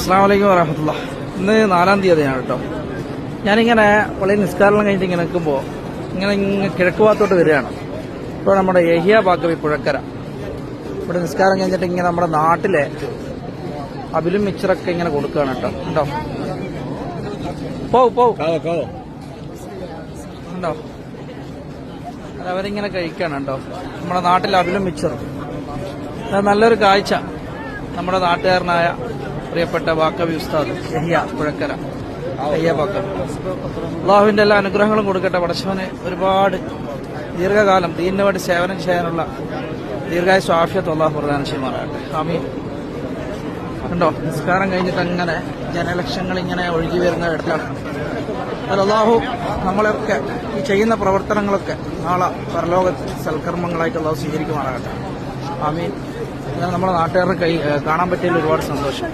അസ്സലാമു അലൈക്കും വറഹ്മത്തുള്ളാഹി. ഇന്ന് 4-ാം തീയതിയാണ് കേട്ടോ. ഞാനിങ്ങനെ വളരെ നിസ്കാരം കഴിഞ്ഞിട്ട് ഇങ്ങനെ നിൽക്കുമ്പോൾ ഇങ്ങനെ കിഴക്ക് ഭാഗത്തോട്ട് വരികയാണ്. ഇപ്പോൾ നമ്മുടെ യഹിയ ബാക്കവി പുഴക്കര ഇവിടെ നിസ്കാരം കഴിഞ്ഞിട്ട് ഇങ്ങനെ നമ്മുടെ നാട്ടിലെ അബിലും മിച്ചറൊക്കെ ഇങ്ങനെ കൊടുക്കുകയാണ് കേട്ടോ. ഉണ്ടോ ഉണ്ടോ അവരിങ്ങനെ കഴിക്കുകയാണ് കേട്ടോ. നമ്മുടെ നാട്ടിലെ അബിലും മിച്ചറും നല്ലൊരു കാഴ്ച. നമ്മുടെ നാട്ടുകാരനായ പ്രിയപ്പെട്ട ബാക്കവി ഉസ്താദ് യഹിയ പുഴക്കര, യഹിയ ബാക്കവി, അള്ളാഹുവിന്റെ എല്ലാ അനുഗ്രഹങ്ങളും കൊടുക്കട്ടെ. പടച്ചവന് ഒരുപാട് ദീർഘകാലം ദീനിന് വേണ്ടി സേവനം ചെയ്യാനുള്ള ദീർഘായുസ്സും ആഫിയത്തും അള്ളാഹു പ്രദാനം ചെയ്യുമാറാകട്ടെ. ആമീൻ. ഉണ്ടോ നിസ്കാരം കഴിഞ്ഞിട്ട് അങ്ങനെ ജനലക്ഷങ്ങൾ ഇങ്ങനെ ഒഴുകി വരുന്ന ഇടത്താണ്. അത് അള്ളാഹു നമ്മളെയൊക്കെ ഈ ചെയ്യുന്ന പ്രവർത്തനങ്ങളൊക്കെ നാളെ പരലോകത്ത് സൽക്കർമ്മങ്ങളായിട്ട് അള്ളാഹു സ്വീകരിക്കുമാറാകട്ടെ. ആമീൻ. എന്നാൽ നമ്മുടെ നാട്ടുകാരുടെ കാണാൻ പറ്റിയതിൽ ഒരുപാട് സന്തോഷം.